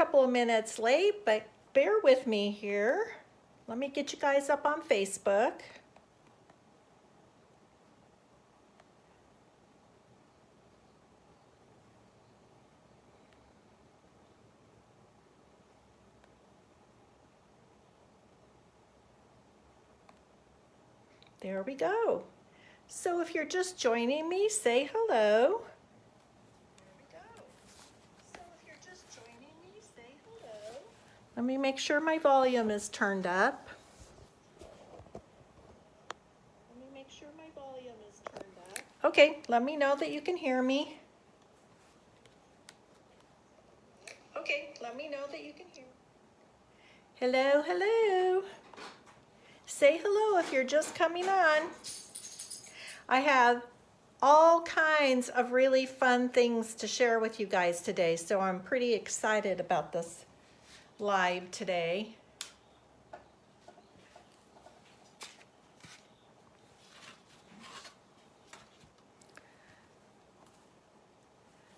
couple of minutes late, but bear with me here. Let me get you guys up on Facebook. There we go. So if you're just joining me, say hello. Let me make sure my volume is turned up. Okay, let me know that you can hear me. Okay, let me know that you can hear me. Hello, hello. Say hello if you're just coming on. I have all kinds of really fun things to share with you guys today, so I'm pretty excited about this live today.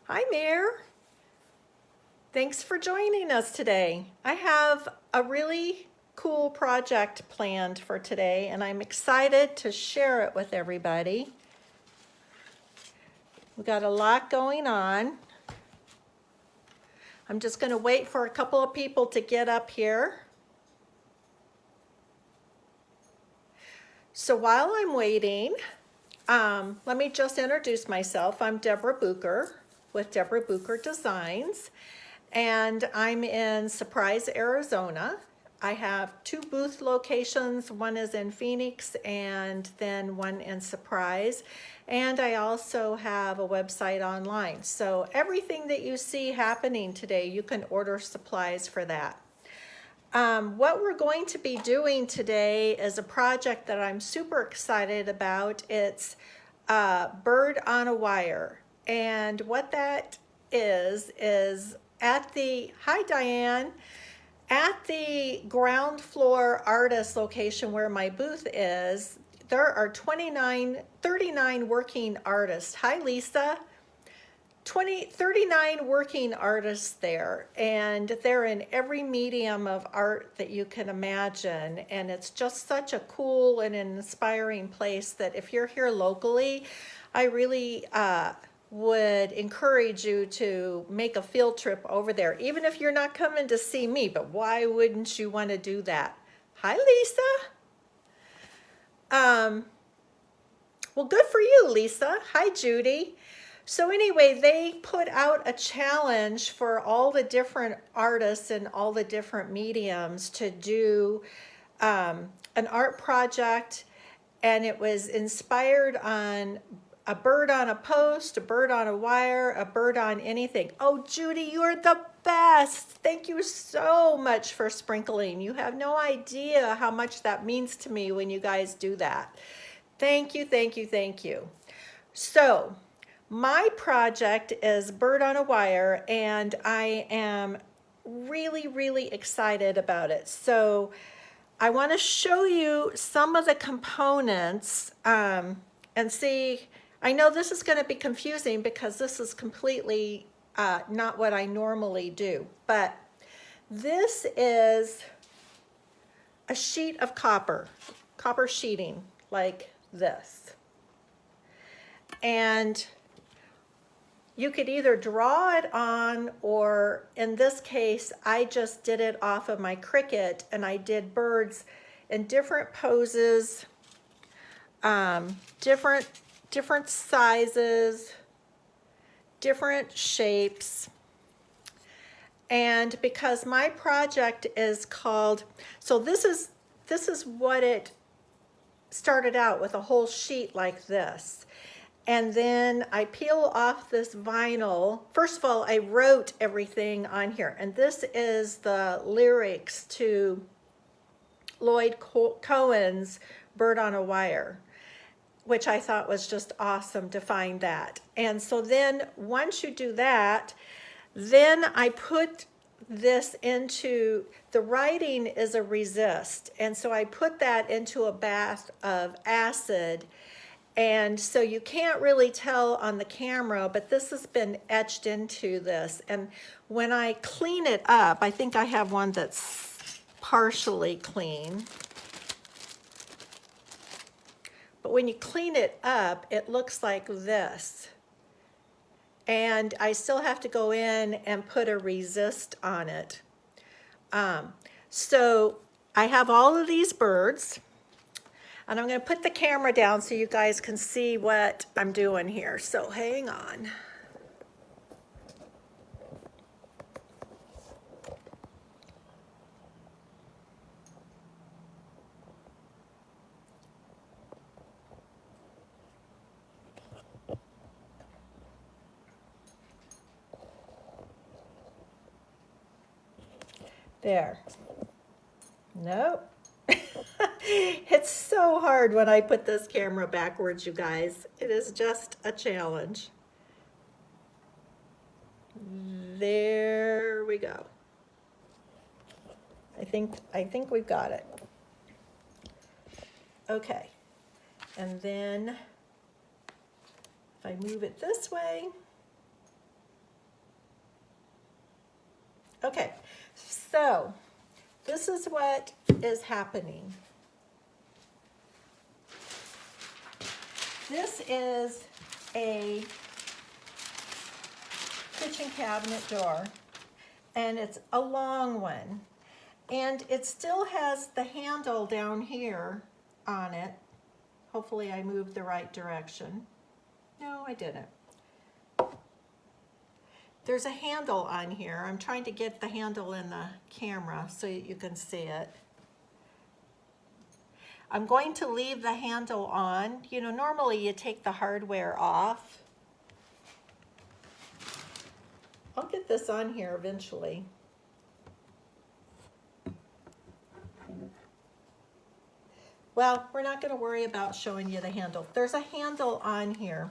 Hi, Mayor. Thanks for joining us today. I have a really cool project planned for today, and I'm excited to share it with everybody. We've got a lot going on. I'm just going to wait for a couple of people to get up here. So while I'm waiting, let me just introduce myself. I'm Deborah Booker with Deborah Booker Designs, and I'm in Surprise, Arizona. I have 2 booth locations. One is in Phoenix and then one in Surprise. And I also have a website online. So everything that you see happening today, you can order supplies for that. What we're going to be doing today is a project that I'm super excited about. It's Bird on a Wire. And what that is at the, hi Diane, at the ground floor artist location where my booth is, there are 39 working artists. Hi, Lisa. 39 working artists there, and they're in every medium of art that you can imagine. And it's just such a cool and inspiring place that if you're here locally, I really would encourage you to make a field trip over there, even if you're not coming to see me, but why wouldn't you want to do that? Hi, Lisa. Well, good for you, Lisa. Hi, Judy. So anyway, they put out a challenge for all the different artists and all the different mediums to do an art project, and it was inspired on a bird on a post, a bird on a wire, a bird on anything. Oh, Judy, you're the best. Thank you so much for sprinkling. You have no idea how much that means to me when you guys do that. Thank you, thank you, thank you. So my project is Bird on a Wire, and I am really, really excited about it. So I want to show you some of the components and see. I know this is going to be confusing because this is completely not what I normally do, but this is a sheet of copper sheeting like this. And you could either draw it on, or in this case, I just did it off of my Cricut, and I did birds in different poses, different sizes, different shapes. And because my project is called, so this is what it started out with, a whole sheet like this. And then I peel off this vinyl. First of all, I wrote everything on here, and this is the lyrics to Leonard Cohen's Bird on a Wire, which I thought was just awesome to find that. And so then once you do that, then I put this into, the writing is a resist. And so I put that into a bath of acid, And so you can't really tell on the camera, but this has been etched into this. And when I clean it up, I think I have one that's partially clean. But when you clean it up, it looks like this. And I still have to go in and put a resist on it. So I have all of these birds. And I'm going to put the camera down so you guys can see what I'm doing here. So hang on. There. Nope. It's so hard when I put this camera backwards, you guys. It is just a challenge. There we go. I think we've got it. Okay. And then if I move it this way. Okay. So this is what is happening. This is a kitchen cabinet door, and it's a long one. And it still has the handle down here on it. Hopefully I moved the right direction. No, I didn't. There's a handle on here. I'm trying to get the handle in the camera so you can see it. I'm going to leave the handle on. You know, normally you take the hardware off. I'll get this on here eventually. Well, we're not going to worry about showing you the handle. There's a handle on here.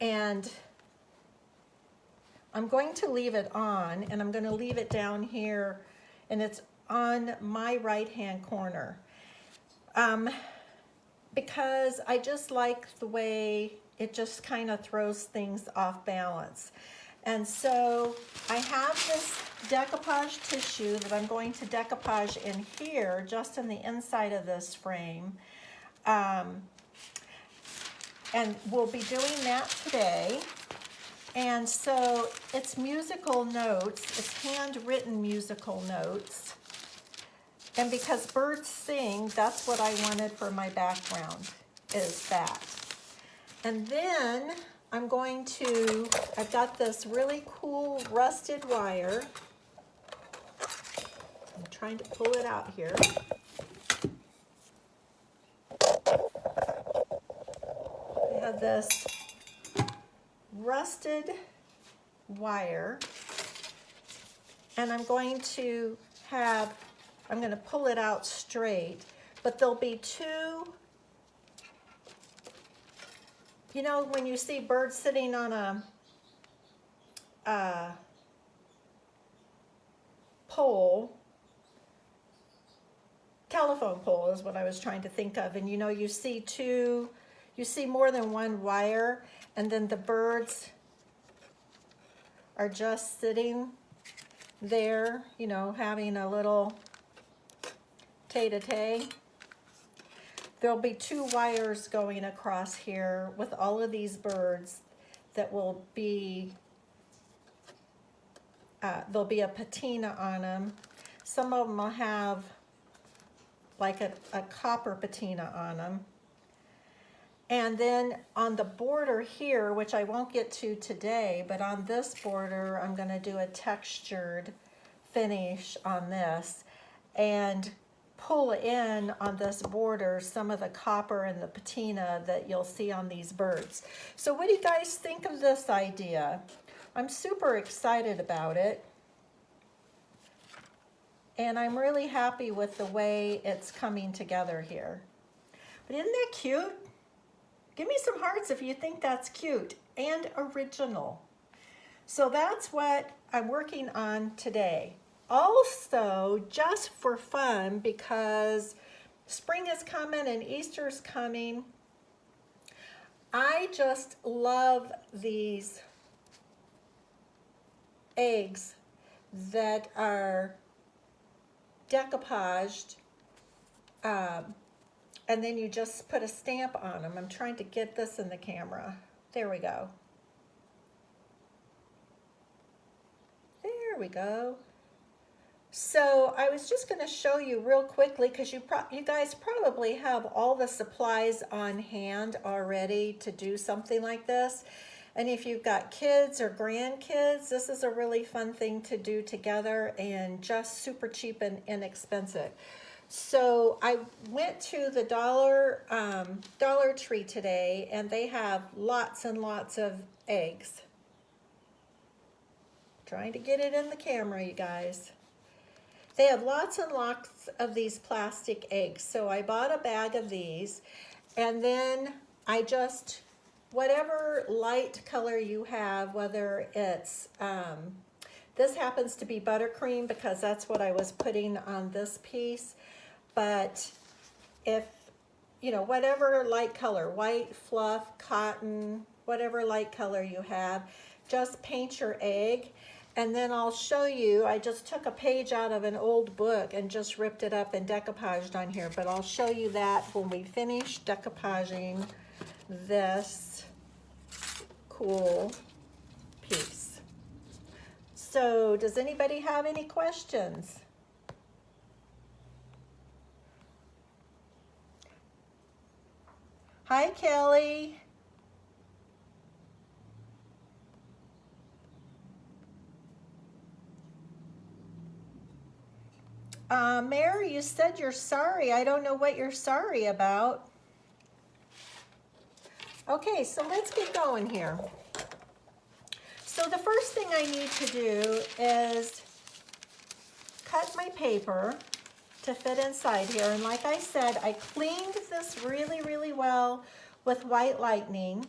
And I'm going to leave it on, and I'm going to leave it down here, and it's on my right-hand corner. Because I just like the way it just kind of throws things off balance. And so I have this decoupage tissue that I'm going to decoupage in here, just in the inside of this frame. And we'll be doing that today. And so it's musical notes, it's handwritten musical notes. And because birds sing, that's what I wanted for my background, is that. And then I'm going to, I've got this really cool rusted wire. I'm trying to pull it out here. I have this rusted wire, and I'm going to pull it out straight, but there'll be two, you know, when you see birds sitting on a pole, telephone pole is what I was trying to think of, and you know, you see more than one wire, and then the birds are just sitting there, you know, having a little tete-a-tete. There'll be two wires going across here with all of these birds that will be, there'll be a patina on them. Some of them will have like a copper patina on them. And then on the border here, which I won't get to today, but on this border, I'm going to do a textured finish on this and pull in on this border some of the copper and the patina that you'll see on these birds. So what do you guys think of this idea? I'm super excited about it. And I'm really happy with the way it's coming together here. But isn't that cute? Give me some hearts if you think that's cute and original. So that's what I'm working on today. Also, just for fun, because spring is coming and Easter's coming. I just love these eggs that are decoupaged, and then you just put a stamp on them. I'm trying to get this in the camera. There we go. There we go. So I was just going to show you real quickly, because you guys probably have all the supplies on hand already to do something like this. And if you've got kids or grandkids, this is a really fun thing to do together and just super cheap and inexpensive. So I went to the Dollar Tree today, and they have lots and lots of eggs. Trying to get it in the camera, you guys. They have lots and lots of these plastic eggs. So I bought a bag of these, and then I just, whatever light color you have, whether it's, this happens to be buttercream because that's what I was putting on this piece. But if, you know, whatever light color, white, fluff, cotton, whatever light color you have, just paint your egg. And then I'll show you, I just took a page out of an old book and just ripped it up and decoupaged on here, but I'll show you that when we finish decoupaging this cool piece. So does anybody have any questions? Hi, Kelly. Mary, you said you're sorry. I don't know what you're sorry about. Okay, so let's get going here. So the first thing I need to do is cut my paper to fit inside here. And like I said, I cleaned this really, really well with White Lightning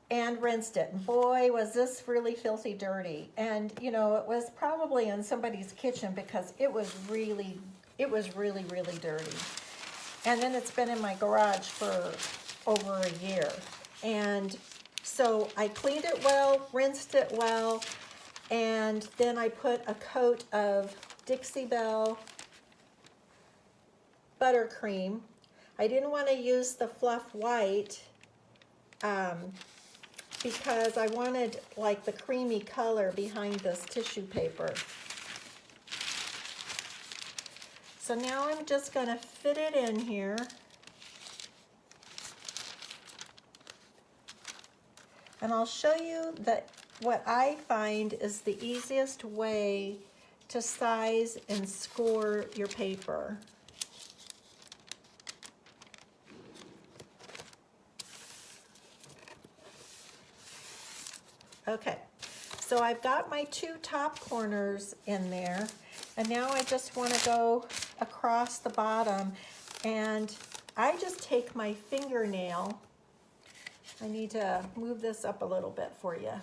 and rinsed it. And boy, was this really filthy dirty. And you know, it was probably in somebody's kitchen because it was really, really dirty. And then it's been in my garage for over a year. And so I cleaned it well, rinsed it well, and then I put a coat of Dixie Belle Buttercream. I didn't want to use the fluff white because I wanted like the creamy color behind this tissue paper. So now I'm just going to fit it in here. And I'll show you that what I find is the easiest way to size and score your paper. Okay, so I've got my two top corners in there, and now I just want to go across the bottom, and I just take my fingernail. I need to move this up a little bit for you.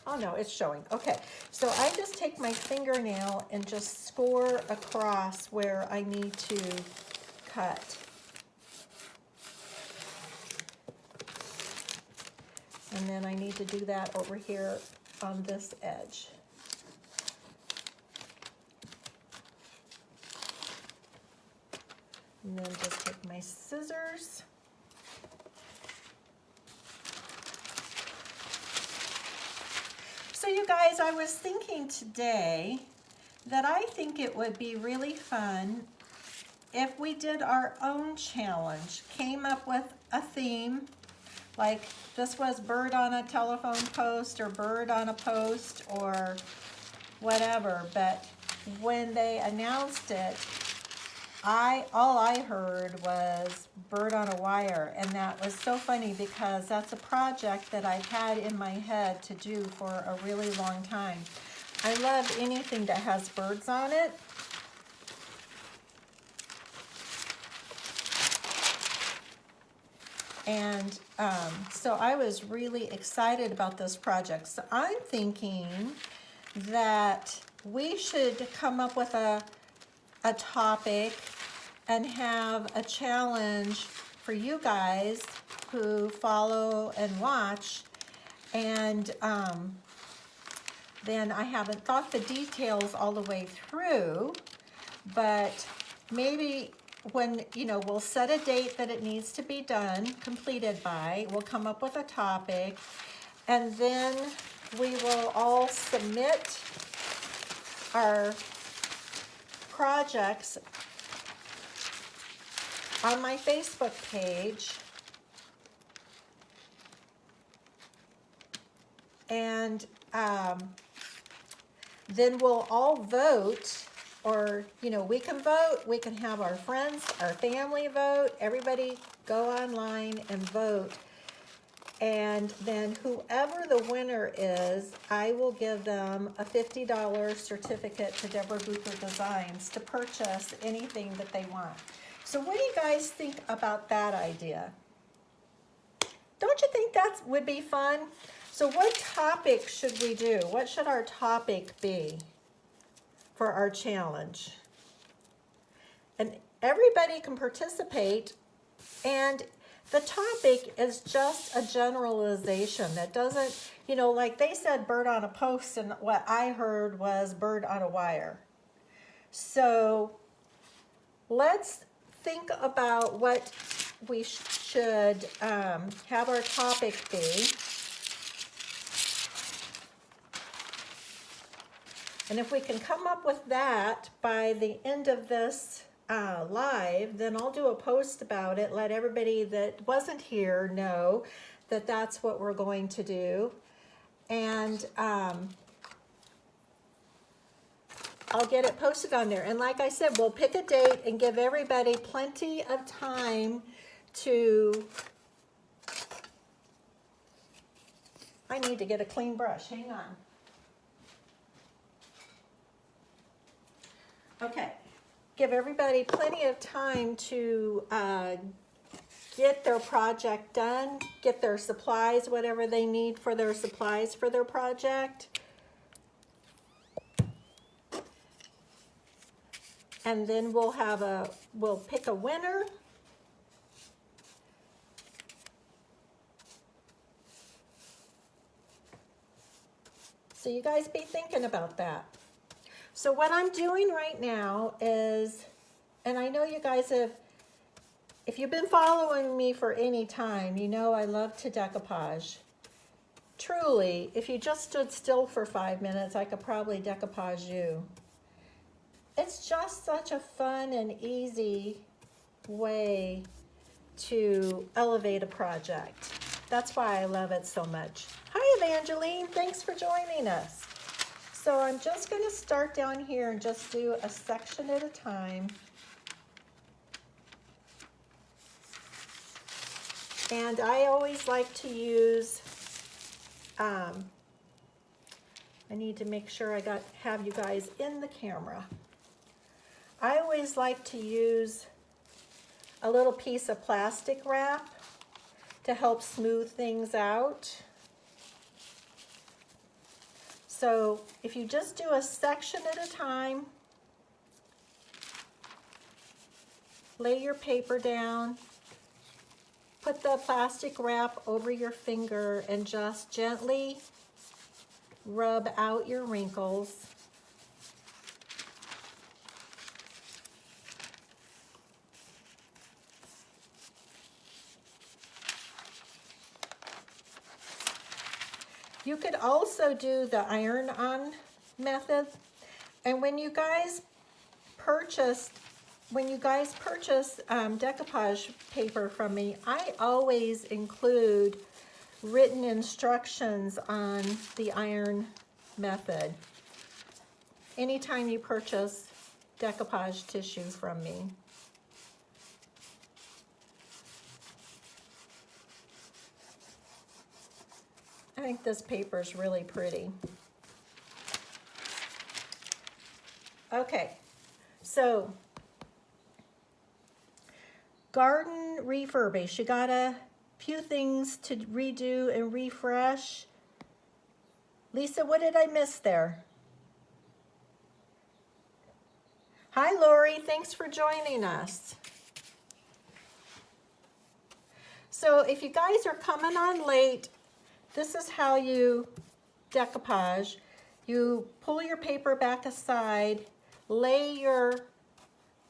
Oh no, it's showing. Okay, so I just take my fingernail and just score across where I need to cut. And then I need to do that over here on this edge. And then just take my scissors. So you guys, I was thinking today that I think it would be really fun if we did our own challenge, came up with a theme, like this was bird on a telephone post or bird on a post or whatever, but when they announced it, all I heard was bird on a wire, and that was so funny because that's a project that I've had in my head to do for a really long time. I love anything that has birds on it. And so I was really excited about this project. So I'm thinking that we should come up with a topic and have a challenge for you guys who follow and watch. And then I haven't thought the details all the way through, but maybe when, you know, we'll set a date that it needs to be done, completed by, we'll come up with a topic, and then we will all submit our projects on my Facebook page, and then we'll all vote, or, you know, we can vote, we can have our friends, our family vote, everybody go online and vote. And then whoever the winner is, I will give them a $50 certificate to Deborah Booker Designs to purchase anything that they want. So what do you guys think about that idea? Don't you think that would be fun? So what topic should we do? What should our topic be for our challenge? And everybody can participate, and the topic is just a generalization that doesn't, you know, like they said bird on a post, and what I heard was bird on a wire. So let's think about what we should have our topic be. And if we can come up with that by the end of this live, then I'll do a post about it, let everybody that wasn't here know that that's what we're going to do. And I'll get it posted on there. And like I said, we'll pick a date and give everybody plenty of time to... I need to get a clean brush. Hang on. Okay, give everybody plenty of time to get their project done, get their supplies, whatever they need for their supplies for their project. And then we'll pick a winner. So you guys be thinking about that. So what I'm doing right now is, and I know you guys have, if you've been following me for any time, you know I love to decoupage. Truly, if you just stood still for 5 minutes, I could probably decoupage you. It's just such a fun and easy way to elevate a project. That's why I love it so much. Hi, Evangeline. Thanks for joining us. So I'm just going to start down here and just do a section at a time. And I always like to use, I need to make sure I have you guys in the camera. I always like to use a little piece of plastic wrap to help smooth things out. So if you just do a section at a time, lay your paper down, put the plastic wrap over your finger, and just gently rub out your wrinkles. You could also do the iron-on method. And when you guys purchase decoupage paper from me, I always include written instructions on the iron method anytime you purchase decoupage tissue from me. I think this paper is really pretty. Okay, so garden refurbish. You got a few things to redo and refresh. Lisa, what did I miss there? Hi, Lori. Thanks for joining us. So if you guys are coming on late, this is how you decoupage. You pull your paper back aside, lay your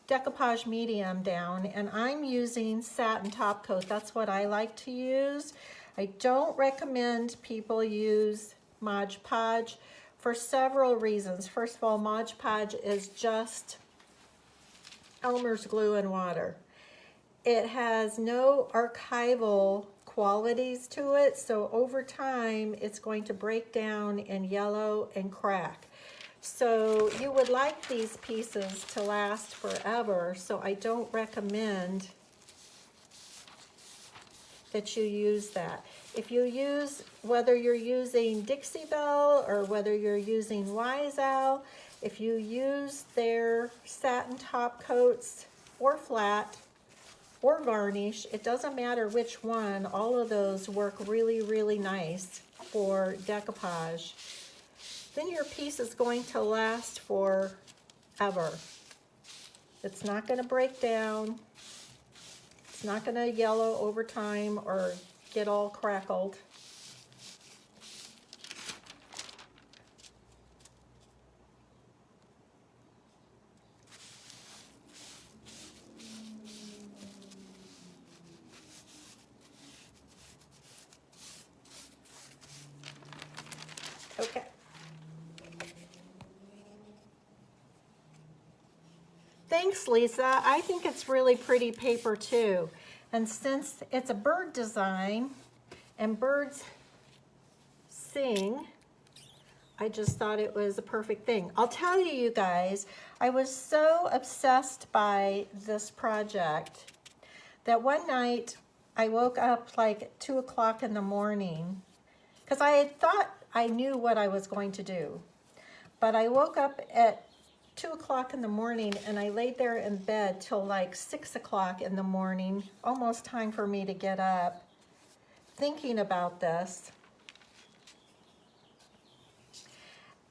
decoupage medium down, and I'm using Satin Topcoat. That's what I like to use. I don't recommend people use Mod Podge for several reasons. First of all, Mod Podge is just Elmer's glue and water. It has no archival qualities to it, so over time it's going to break down and yellow and crack. So you would like these pieces to last forever, so I don't recommend that you use that. If you use, whether you're using Dixie Belle or whether you're using Wise Owl, if you use their satin top coats or flat or varnish, it doesn't matter which one, all of those work really, really nice for decoupage. Then your piece is going to last forever. It's not going to break down. It's not going to yellow over time or get all crackled. Okay. Thanks, Lisa. I think it's really pretty paper too. And since it's a bird design and birds sing, I just thought it was a perfect thing. I'll tell you, you guys, I was so obsessed by this project that one night I woke up like 2 o'clock in the morning because I had thought I knew what I was going to do. But I woke up at 2 o'clock in the morning and I laid there in bed till like 6 o'clock in the morning, almost time for me to get up, thinking about this.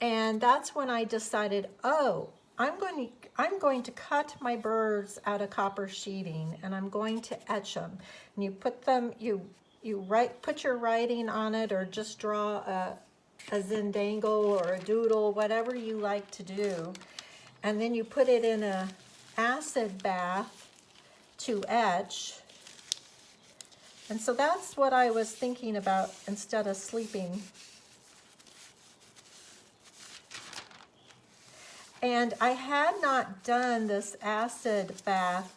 And that's when I decided, oh, I'm going to cut my birds out of copper sheeting and I'm going to etch them. And you put them, put your writing on it, or just draw a zindangle or a doodle, whatever you like to do. And then you put it in a acid bath to etch. And so that's what I was thinking about instead of sleeping. And I had not done this acid bath.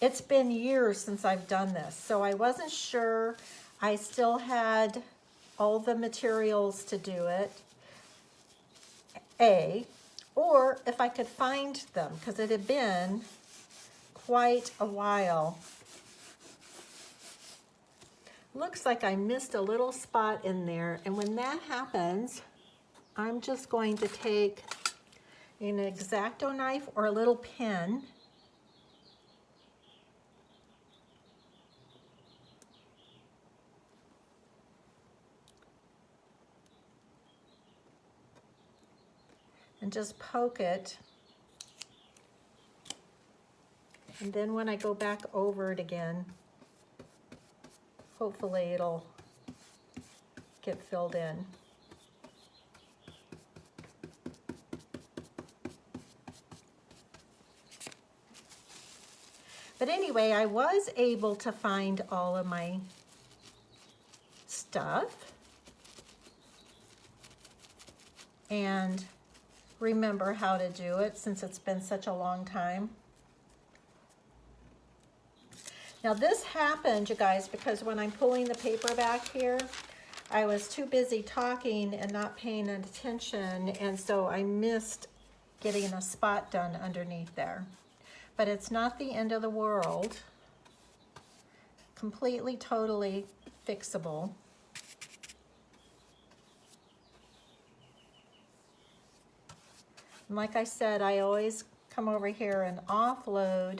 It's been years since I've done this, so I wasn't sure I still had all the materials to do it, or if I could find them, because it had been quite a while. Looks like I missed a little spot in there, and when that happens, I'm just going to take an X-Acto knife or a little pen and just poke it. And then when I go back over it again, hopefully it'll get filled in. But anyway, I was able to find all of my stuff and remember how to do it since it's been such a long time. Now this happened, you guys, because when I'm pulling the paper back here, I was too busy talking and not paying attention, and so I missed getting a spot done underneath there. But it's not the end of the world. Completely, totally fixable. And like I said, I always come over here and offload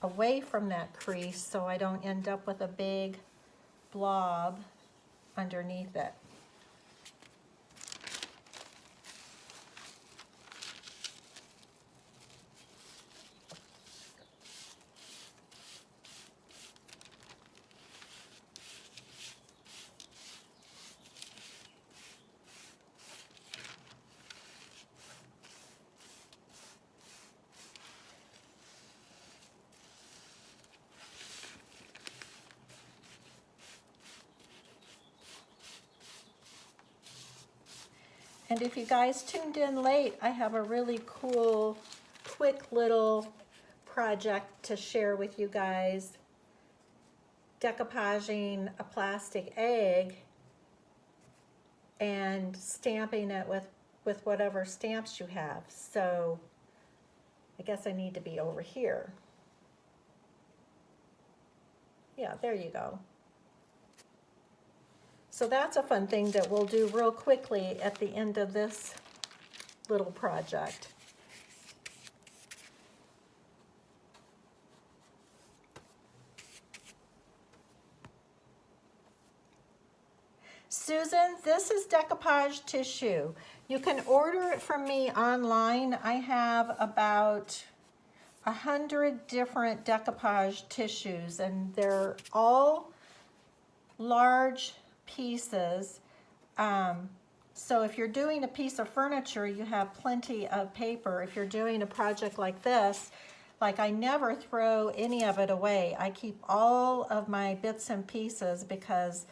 away from that crease so I don't end up with a big blob underneath it. And if you guys tuned in late, I have a really cool, quick little project to share with you guys. Decoupaging a plastic egg and stamping it with whatever stamps you have. So I guess I need to be over here. Yeah, there you go. So that's a fun thing that we'll do real quickly at the end of this little project. Susan, this is Decoupage Tissue. You can order it from me online. I have about 100 different decoupage tissues, and they're all large pieces. So if you're doing a piece of furniture, you have plenty of paper. If you're doing a project like this, like I never throw any of it away. I keep all of my bits and pieces because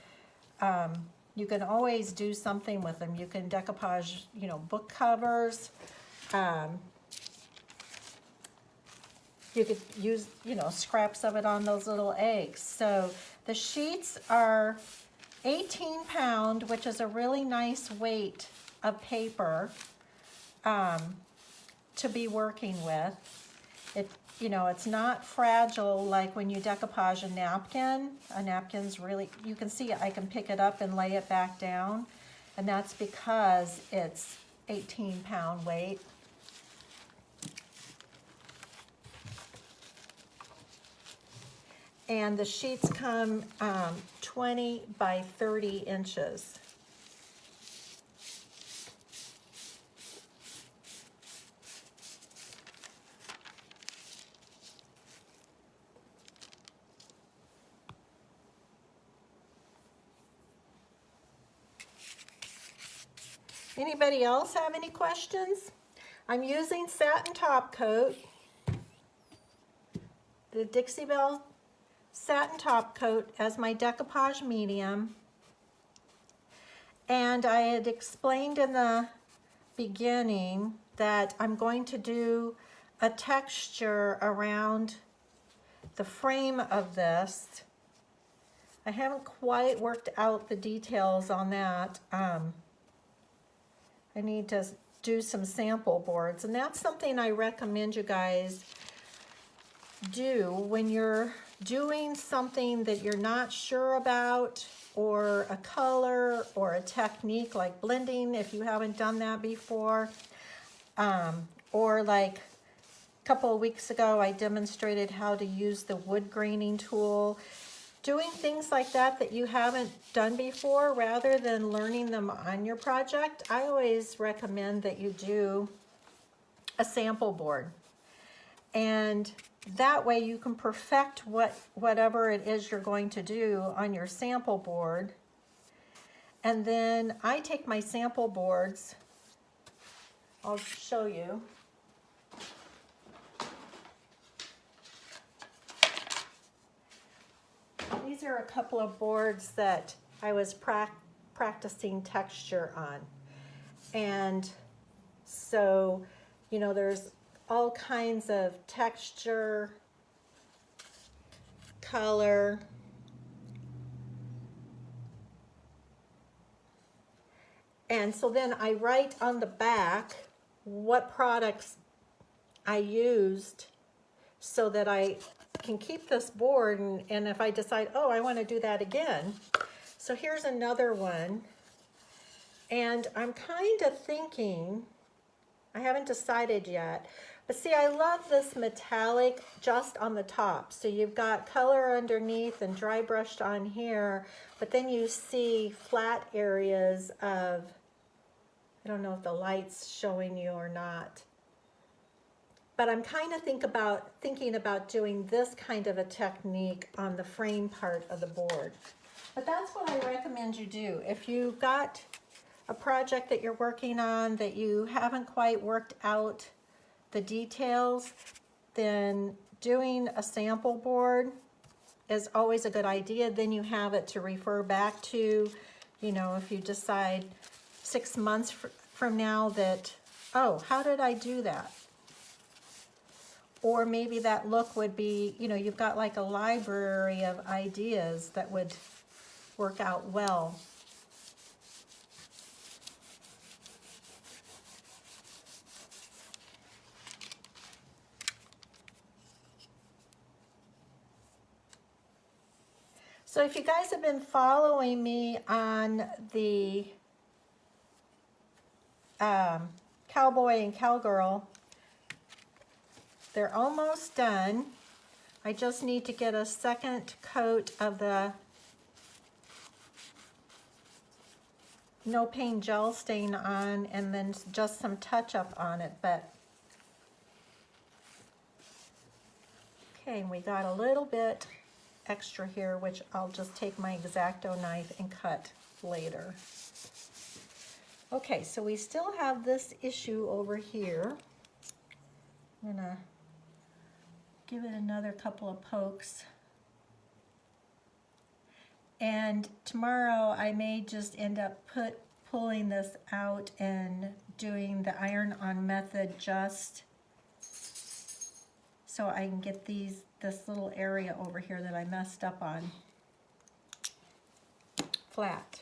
you can always do something with them. You can decoupage, you know, book covers. You could use, you know, scraps of it on those little eggs. So the sheets are 18 pound, which is a really nice weight of paper to be working with. It, you know, it's not fragile like when you decoupage a napkin. A napkin's really, you can see I can pick it up and lay it back down, and that's because it's 18 pound weight. And the sheets come 20 by 30 inches. Anybody else have any questions? I'm using Satin Topcoat, the Dixie Belle Satin Topcoat as my decoupage medium. And I had explained in the beginning that I'm going to do a texture around the frame of this. I haven't quite worked out the details on that. I need to do some sample boards, and that's something I recommend you guys do when you're doing something that you're not sure about, or a color or a technique like blending if you haven't done that before. Or like a couple of weeks ago I demonstrated how to use the wood graining tool. Doing things like that that you haven't done before, rather than learning them on your project, I always recommend that you do a sample board. And that way you can perfect whatever it is you're going to do on your sample board. And then I take my sample boards, I'll show you. These are a couple of boards that I was practicing texture on. And so, you know, there's all kinds of texture, color, and so then I write on the back what products I used so that I can keep this board, and if I decide, oh, I want to do that again. So here's another one, and I'm kind of thinking, I haven't decided yet, but see, I love this metallic just on the top. So you've got color underneath and dry brushed on here, but then you see flat areas of, I don't know if the light's showing you or not, but I'm kind of thinking about doing this kind of a technique on the frame part of the board. But that's what I recommend you do. If you've got a project that you're working on that you haven't quite worked out the details, then doing a sample board is always a good idea. Then you have it to refer back to, you know, if you decide 6 months from now that, oh, how did I do that? Or maybe that look would be, you know, you've got like a library of ideas that would work out well. So if you guys have been following me on the Cowboy and Cowgirl, they're almost done. I just need to get a second coat of the No Pain gel stain on, and then just some touch up on it. But okay, we got a little bit extra here, which I'll just take my X-Acto knife and cut later. Okay, so we still have this issue over here. I'm gonna give it another couple of pokes. And tomorrow I may just end up pulling this out and doing the iron-on method just so I can get this little area over here that I messed up on flat.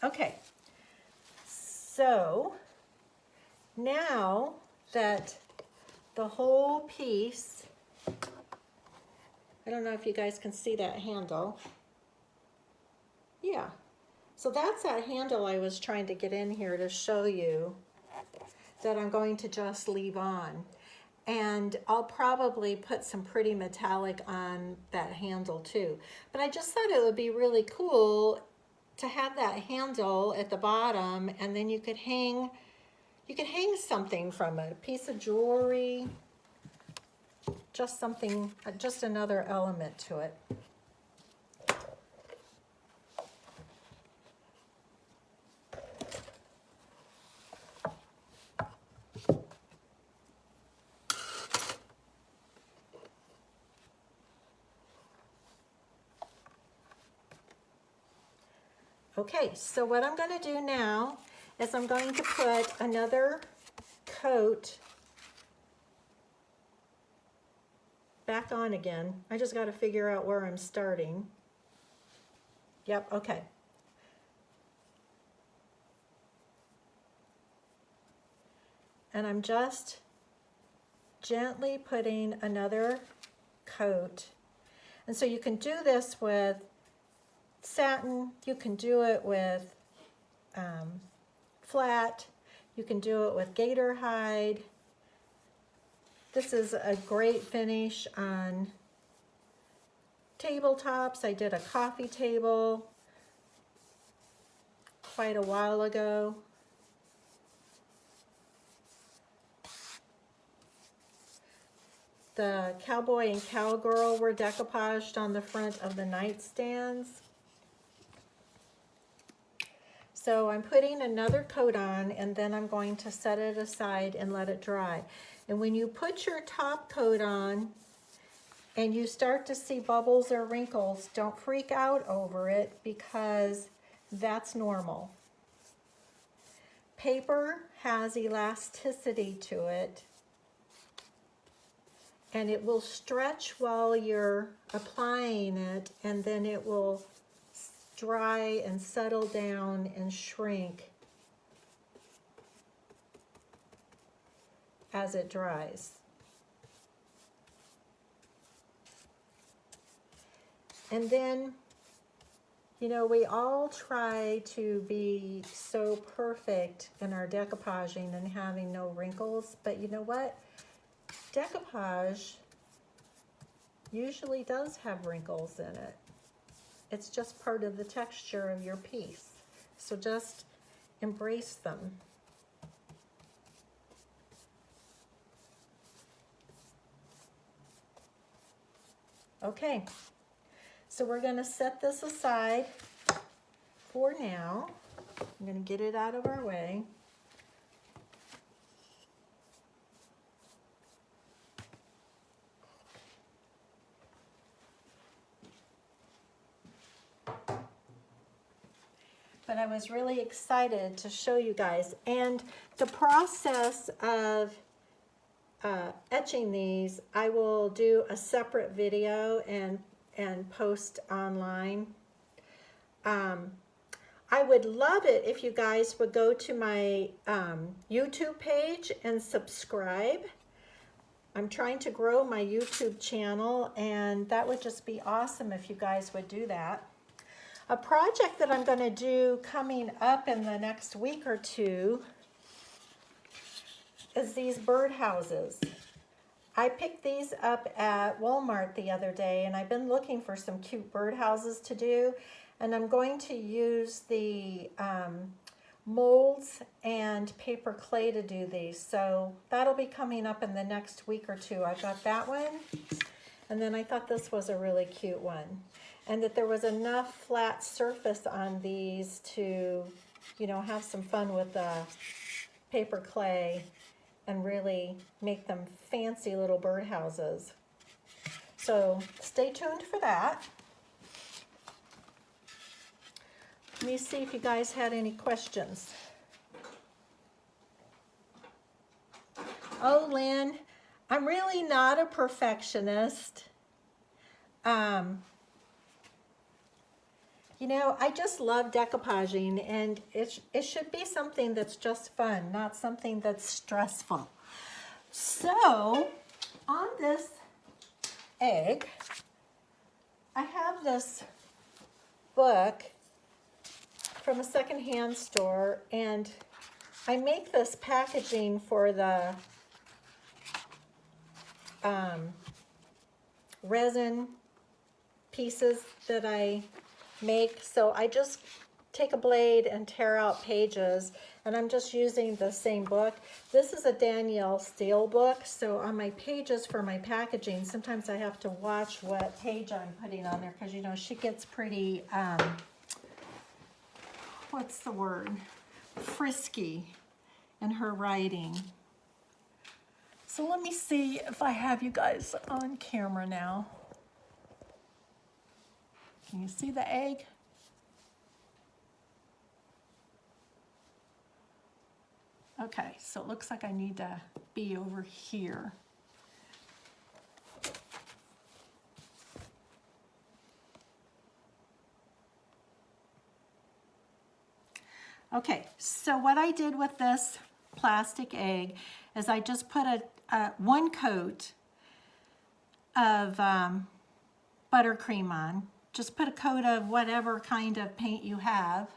Okay, so now that the whole piece, I don't know if you guys can see that handle. Yeah, so that's that handle I was trying to get in here to show you that I'm going to just leave on. And I'll probably put some pretty metallic on that handle too. But I just thought it would be really cool to have that handle at the bottom, and then you could hang something from it, a piece of jewelry, just something, just another element to it. Okay, so what I'm going to do now is I'm going to put another coat back on again. I just got to figure out where I'm starting. Yep, okay. And I'm just gently putting another coat. And so you can do this with satin, you can do it with flat, you can do it with gator hide. This is a great finish on tabletops. I did a coffee table quite a while ago. The Cowboy and Cowgirl were decoupaged on the front of the nightstands. So I'm putting another coat on, and then I'm going to set it aside and let it dry. And when you put your top coat on and you start to see bubbles or wrinkles, don't freak out over it, because that's normal. Paper has elasticity to it, and it will stretch while you're applying it, and then it will dry and settle down and shrink as it dries. And then, you know, we all try to be so perfect in our decoupaging and having no wrinkles, but you know what? Decoupage usually does have wrinkles in it. It's just part of the texture of your piece. So just embrace them. Okay, so we're going to set this aside for now. I'm going to get it out of our way. but I was really excited to show you guys. And the process of etching these, I will do a separate video and post online. I would love it if you guys would go to my YouTube page and subscribe. I'm trying to grow my YouTube channel, and that would just be awesome if you guys would do that. A project that I'm going to do coming up in the next week or two is these birdhouses. I picked these up at Walmart the other day, and I've been looking for some cute birdhouses to do, and I'm going to use the molds and paper clay to do these. So that'll be coming up in the next week or two. I got that one, and then I thought this was a really cute one, and that there was enough flat surface on these to, you know, have some fun with the paper clay and really make them fancy little birdhouses. So stay tuned for that. Let me see if you guys had any questions. Oh, Lynn, I'm really not a perfectionist. You know, I just love decoupaging, and it should be something that's just fun, not something that's stressful. So, on this egg, I have this book from a secondhand store, and I make this packaging for the resin pieces that I make. So I just take a blade and tear out pages, and I'm just using the same book. This is a Danielle Steele book, so on my pages for my packaging, sometimes I have to watch what page I'm putting on there, because, you know, she gets pretty, what's the word? Frisky in her writing. So let me see if I have you guys on camera now. Can you see the egg? Okay, so it looks like I need to be over here. Okay, so what I did with this plastic egg is I just put one coat of buttercream on. Just put a coat of whatever kind of paint you have.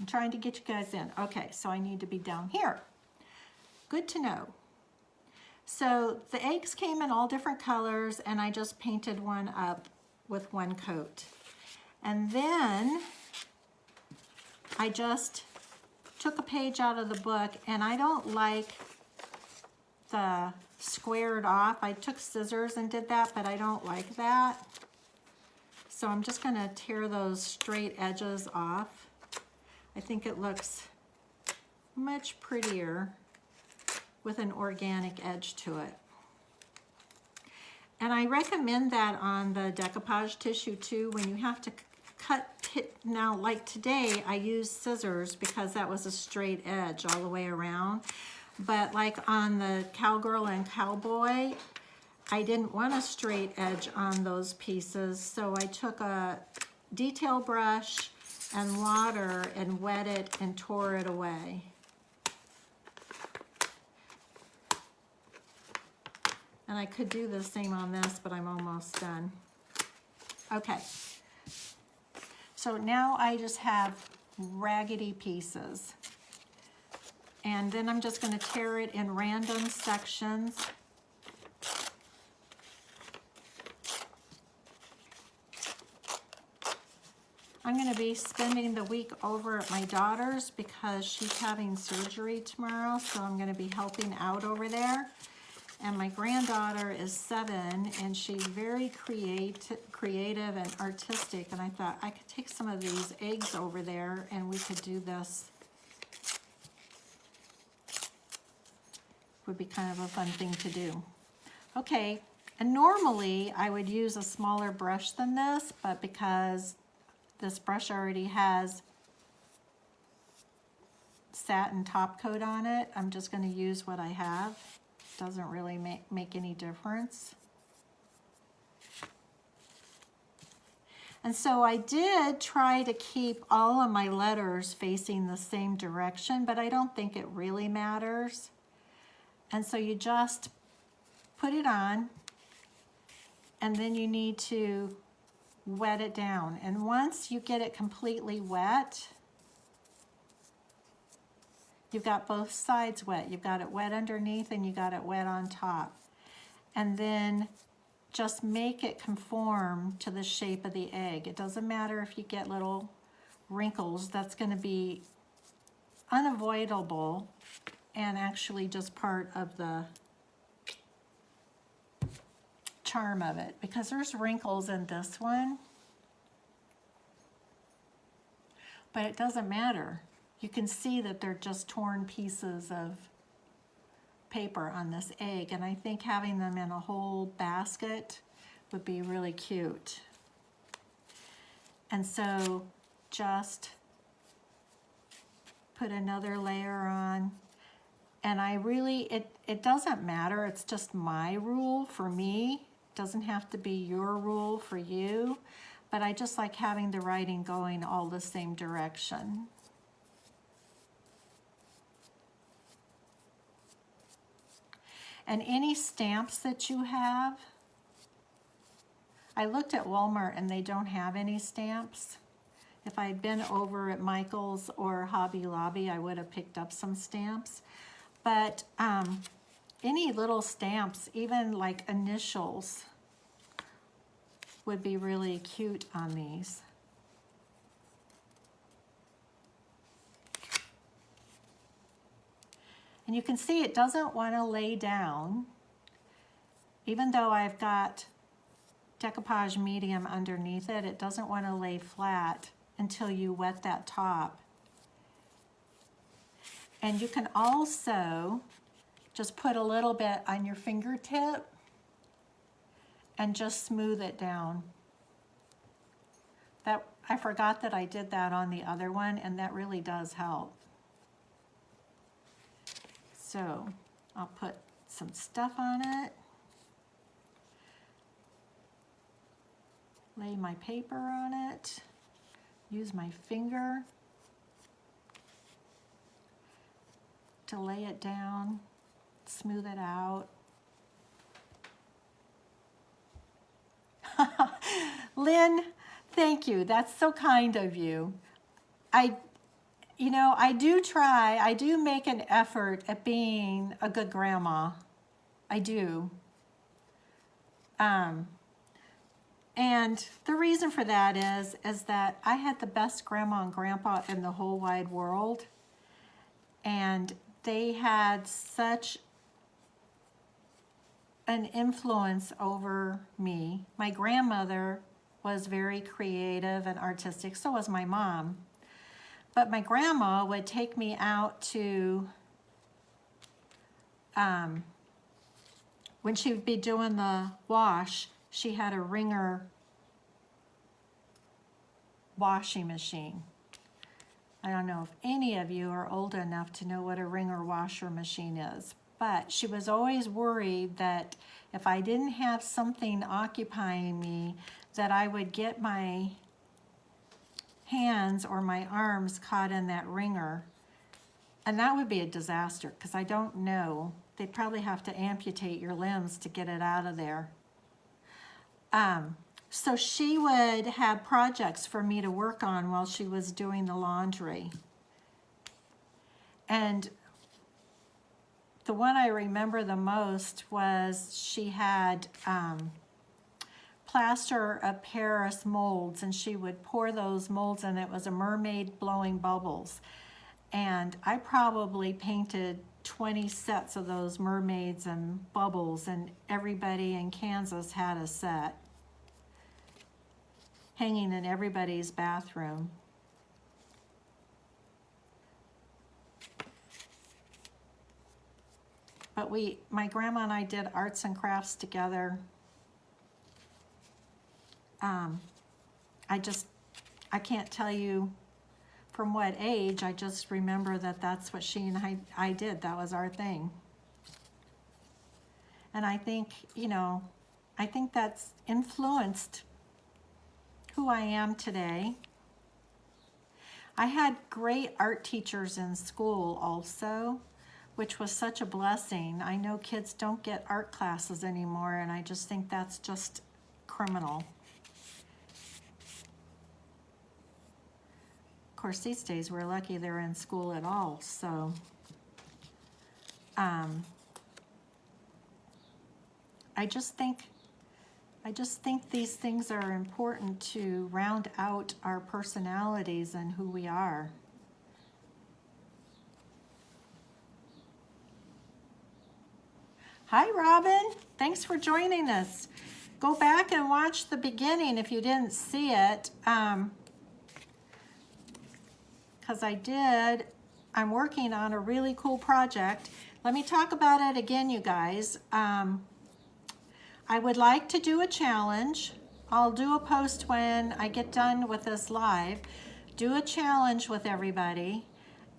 I'm trying to get you guys in. Okay, so I need to be down here. Good to know. So the eggs came in all different colors, and I just painted one up with one coat. And then I just took a page out of the book, and I don't like the squared off. I took scissors and did that, but I don't like that. So I'm just gonna tear those straight edges off. I think it looks much prettier with an organic edge to it. And I recommend that on the decoupage tissue too, when you have to cut it. Now, like today, I used scissors because that was a straight edge all the way around. But like on the Cowgirl and Cowboy, I didn't want a straight edge on those pieces, so I took a detail brush and water and wet it and tore it away. And I could do the same on this, but I'm almost done. Okay. So now I just have raggedy pieces. And then I'm just going to tear it in random sections. I'm going to be spending the week over at my daughter's because she's having surgery tomorrow, so I'm going to be helping out over there. And my granddaughter is 7, and she's very creative and artistic, and I thought I could take some of these eggs over there and we could do this. Would be kind of a fun thing to do. Okay, And normally I would use a smaller brush than this, but because this brush already has satin top coat on it, I'm just going to use what I have. Doesn't really make any difference. And so I did try to keep all of my letters facing the same direction, but I don't think it really matters. And so you just put it on, and then you need to wet it down. And once you get it completely wet, you've got both sides wet. You've got it wet underneath and you got it wet on top. And then just make it conform to the shape of the egg. It doesn't matter if you get little wrinkles. That's going to be unavoidable and actually just part of the charm of it, because there's wrinkles in this one, but it doesn't matter. You can see that they're just torn pieces of paper on this egg, and I think having them in a whole basket would be really cute. And so just put another layer on, and I really, it doesn't matter, it's just my rule for me. It doesn't have to be your rule for you, but I just like having the writing going all the same direction. And any stamps that you have, I looked at Walmart and they don't have any stamps. If I'd been over at Michael's or Hobby Lobby, I would have picked up some stamps. But any little stamps, even like initials, would be really cute on these. And you can see it doesn't want to lay down, even though I've got decoupage medium underneath it, it doesn't want to lay flat until you wet that top. And you can also just put a little bit on your fingertip and just smooth it down. That, I forgot that I did that on the other one, and that really does help. So I'll put some stuff on it, lay my paper on it, use my finger to lay it down, smooth it out. Lynn, thank you. That's so kind of you. You know, I do make an effort at being a good grandma. I do. And the reason for that is that I had the best grandma and grandpa in the whole wide world. And they had such an influence over me. My grandmother was very creative and artistic, so was my mom. But my grandma would take me out to, when she would be doing the wash, she had a Wringer washing machine. I don't know if any of you are old enough to know what a Wringer washer machine is, but she was always worried that if I didn't have something occupying me, that I would get my hands or my arms caught in that wringer, and that would be a disaster, because I don't know, they'd probably have to amputate your limbs to get it out of there. So she would have projects for me to work on while she was doing the laundry, and the one I remember the most was she had plaster of Paris molds, and she would pour those molds, and it was a mermaid blowing bubbles. And I probably painted 20 sets of those mermaids and bubbles, and everybody in Kansas had a set hanging in everybody's bathroom. But my grandma and I did arts and crafts together I can't tell you from what age. I just remember that that's what she and I did. That was our thing. And I think, I think that's influenced who I am today. I had great art teachers in school also, which was such a blessing. I know kids don't get art classes anymore, and I just think that's just criminal. Of course, these days we're lucky they're in school at all, so I just think these things are important to round out our personalities and who we are. Hi, Robin. Thanks for joining us. Go back and watch the beginning if you didn't see it, because I did. I'm working on a really cool project. Let me talk about it again, you guys. I would like to do a challenge. I'll do a post when I get done with this live. Do a challenge with everybody.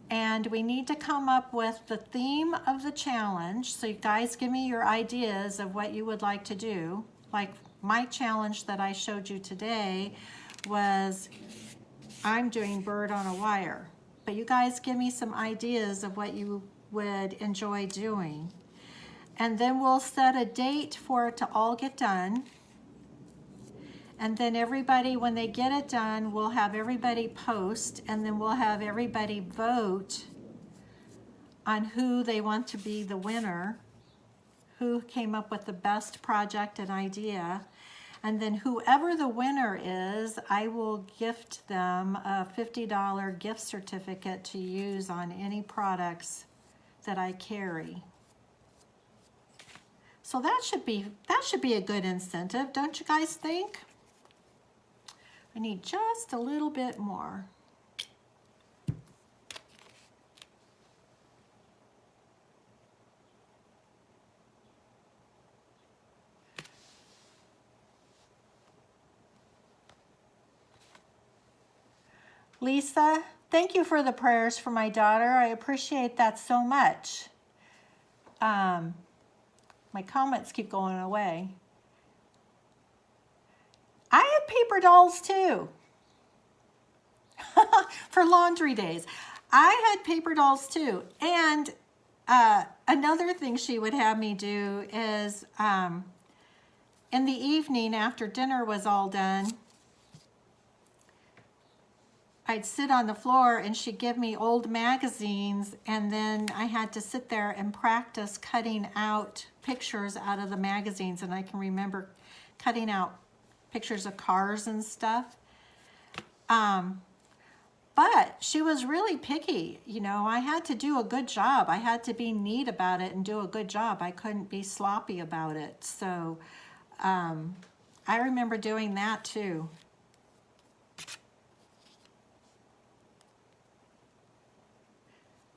And we need to come up with the theme of the challenge. So you guys give me your ideas of what you would like to do. Like my challenge that I showed you today was I'm doing bird on a wire. But you guys give me some ideas of what you would enjoy doing. And then we'll set a date for it to all get done. And then everybody, when they get it done, we'll have everybody post, and then we'll have everybody vote on who they want to be the winner, who came up with the best project and idea. And then whoever the winner is, I will gift them a $50 gift certificate to use on any products that I carry. So that should be a good incentive, don't you guys think? I need just a little bit more. Lisa, thank you for the prayers for my daughter. I appreciate that so much. My comments keep going away. I have paper dolls too. For laundry days. I had paper dolls too. And another thing she would have me do is in the evening after dinner was all done, I'd sit on the floor and she'd give me old magazines, and then I had to sit there and practice cutting out pictures out of the magazines. And I can remember cutting out pictures of cars and stuff. But she was really picky. I had to do a good job. I had to be neat about it and do a good job. I couldn't be sloppy about it. So I remember doing that too.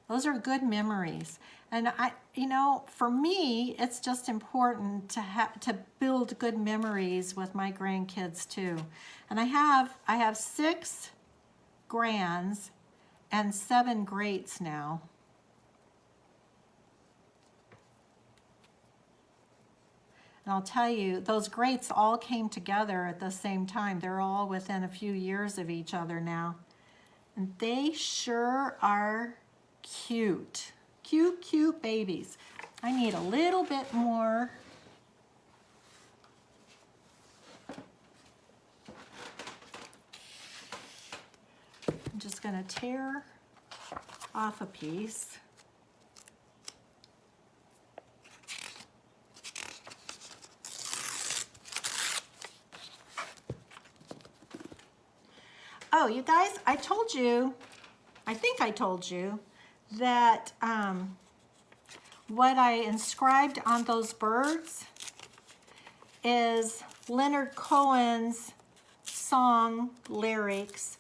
Those are good memories. And for me, it's just important to build good memories with my grandkids too. And I have 6 grands and 7 greats now. And I'll tell you, those greats all came together at the same time. They're all within a few years of each other now. And they sure are cute. Cute babies. I need a little bit more. I'm just going to tear off a piece. Oh, you guys, I think I told you that what I inscribed on those birds is Leonard Cohen's song lyrics,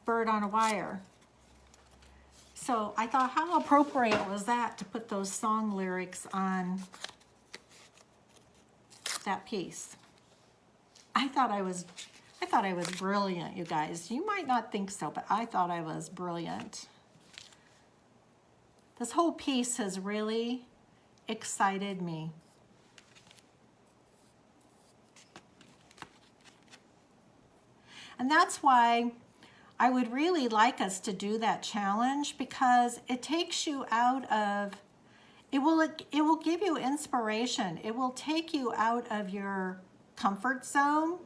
Bird on a Wire. So I thought, how appropriate was that to put those song lyrics on that piece? I thought I was brilliant, you guys. You might not think so, but I thought I was brilliant. This whole piece has really excited me. And that's why I would really like us to do that challenge, because it takes you out of, it will give you inspiration. It will take you out of your comfort zone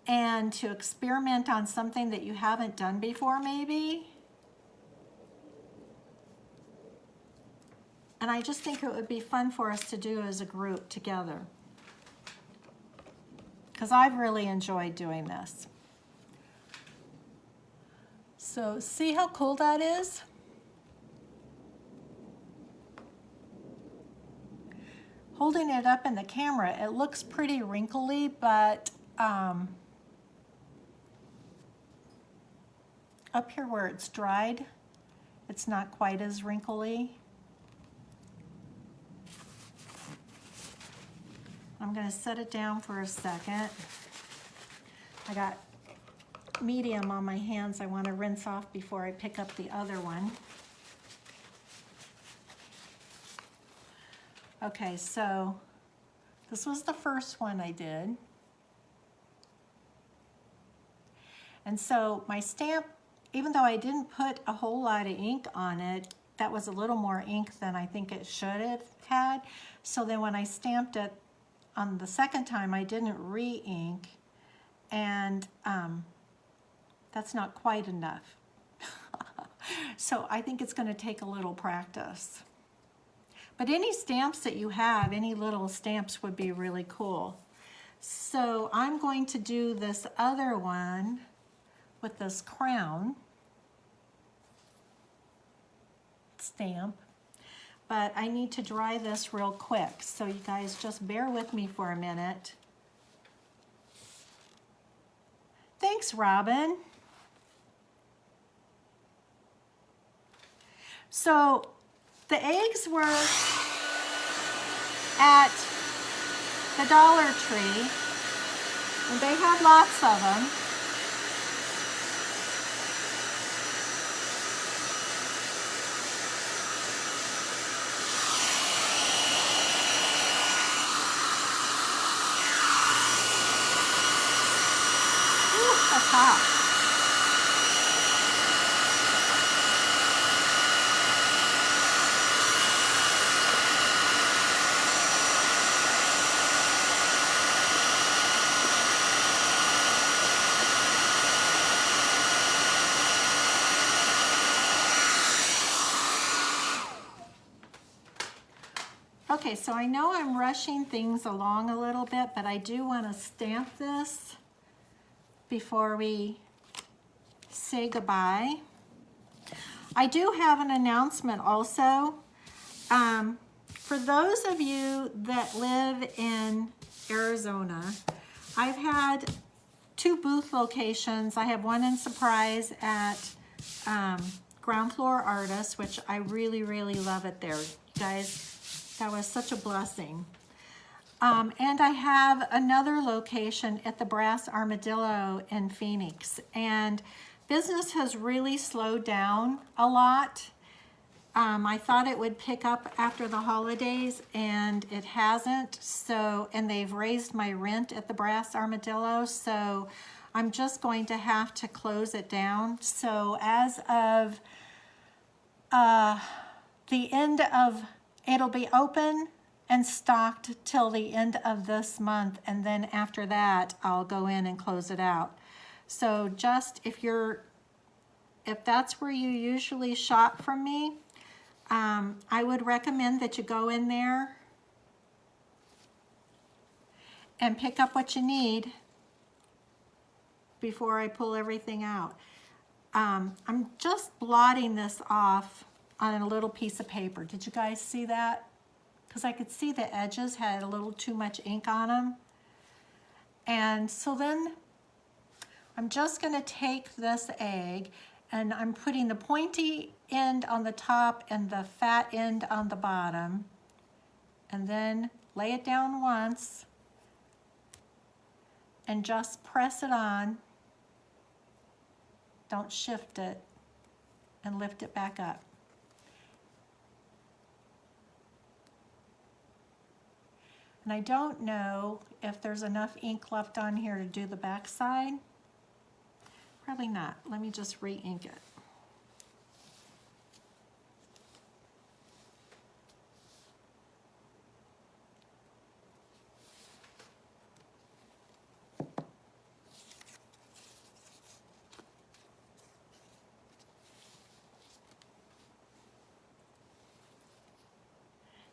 and to experiment on something that you haven't done before maybe. And I just think it would be fun for us to do as a group together, because I've really enjoyed doing this. So see how cool that is? Holding it up in the camera, it looks pretty wrinkly, but up here where it's dried, it's not quite as wrinkly. I'm going to set it down for a second. I got medium on my hands. I want to rinse off before I pick up the other one. Okay, so this was the first one I did. And so my stamp, even though I didn't put a whole lot of ink on it, that was a little more ink than I think it should have had. So then when I stamped it on the second time, I didn't re-ink, and that's not quite enough. So I think it's going to take a little practice. But any stamps that you have, any little stamps would be really cool. So I'm going to do this other one with this crown stamp. But I need to dry this real quick. So you guys just bear with me for a minute. Thanks, Robin. So the eggs were at the Dollar Tree, and they had lots of them. Ooh, that's hot. Okay, so I know I'm rushing things along a little bit, but I do want to stamp this before we say goodbye. I do have an announcement also. For those of you that live in Arizona, I've had 2 booth locations. I have one in Surprise at Ground Floor Artists, which I really, really love it there. You guys, that was such a blessing. And I have another location at the Brass Armadillo in Phoenix. And business has really slowed down a lot. I thought it would pick up after the holidays, and it hasn't. So, and they've raised my rent at the Brass Armadillo, so I'm just going to have to close it down. So as of the end of, it'll be open and stocked till the end of this month, and then after that I'll go in and close it out. So just if that's where you usually shop from me, I would recommend that you go in there and pick up what you need before I pull everything out. I'm just blotting this off on a little piece of paper. Did you guys see that? Because I could see the edges had a little too much ink on them. And so then I'm just going to take this egg, and I'm putting the pointy end on the top and the fat end on the bottom, and then lay it down once, and just press it on. Don't shift it, and lift it back up. And I don't know if there's enough ink left on here to do the back side. Probably not. Let me just re-ink it.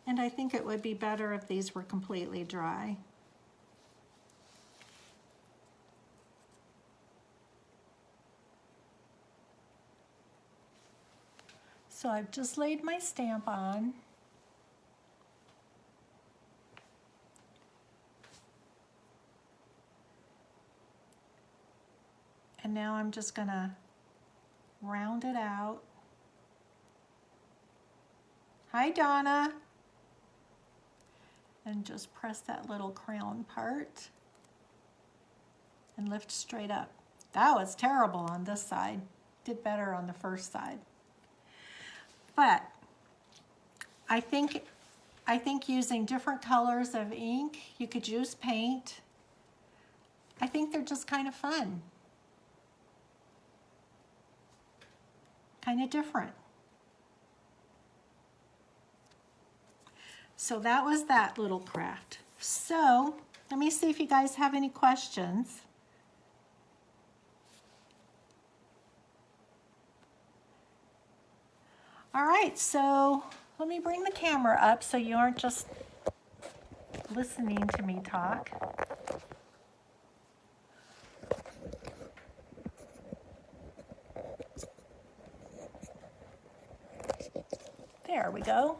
And I think it would be better if these were completely dry. So I've just laid my stamp on. And now I'm just gonna round it out. Hi, Donna. And just press that little crown part and lift straight up. That was terrible on this side. Did better on the first side. But I think using different colors of ink, you could use paint. I think they're just kind of fun. Kind of different. So that was that little craft. So let me see if you guys have any questions. All right, so let me bring the camera up so you aren't just listening to me talk. There we go.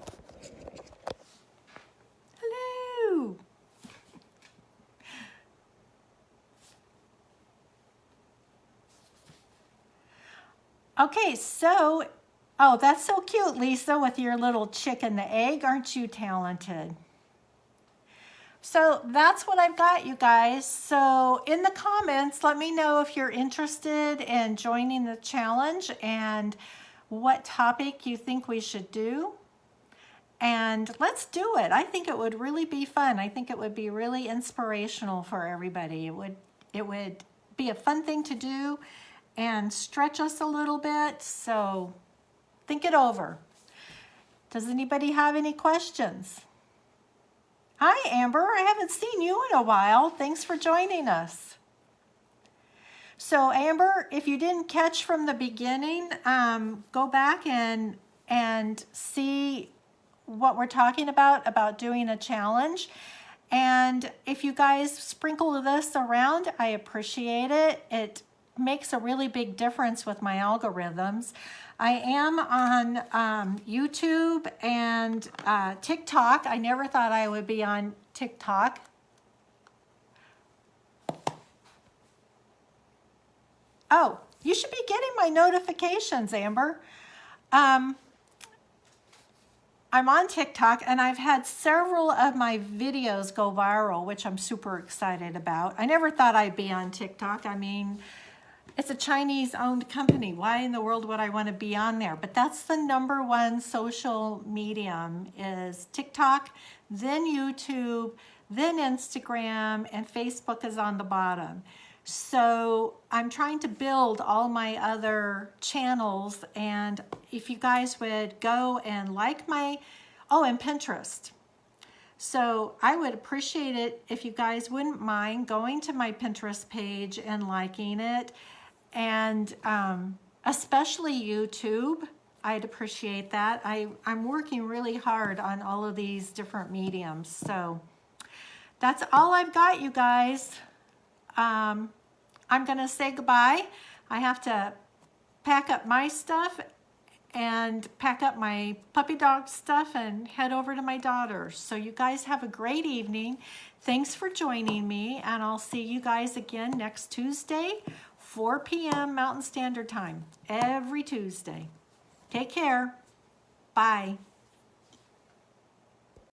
Hello. Okay, so, oh, that's so cute, Lisa, with your little chick and the egg. Aren't you talented? So that's what I've got, you guys. So in the comments, let me know if you're interested in joining the challenge and what topic you think we should do. And let's do it. I think it would really be fun. I think it would be really inspirational for everybody. It would be a fun thing to do and stretch us a little bit. So think it over. Does anybody have any questions? Hi, Amber. I haven't seen you in a while. Thanks for joining us. So Amber, if you didn't catch from the beginning, go back and see what we're talking about doing a challenge. And if you guys sprinkle this around, I appreciate it. It makes a really big difference with my algorithms. I am on YouTube and TikTok. I never thought I would be on TikTok. Oh, you should be getting my notifications, Amber. I'm on TikTok, and I've had several of my videos go viral, which I'm super excited about. I never thought I'd be on TikTok. I mean, it's a Chinese-owned company. Why in the world would I want to be on there? But that's the #1 social medium is TikTok, then YouTube, then Instagram, and Facebook is on the bottom. So I'm trying to build all my other channels, and if you guys would go and like my, oh, and Pinterest. So I would appreciate it if you guys wouldn't mind going to my Pinterest page and liking it, and especially YouTube. I'd appreciate that. I'm working really hard on all of these different mediums. So that's all I've got, you guys. I'm gonna say goodbye. I have to pack up my stuff and pack up my puppy dog stuff and head over to my daughter's. So you guys have a great evening. Thanks for joining me, and I'll see you guys again next Tuesday, 4 p.m. Mountain Standard Time, every Tuesday. Take care. Bye.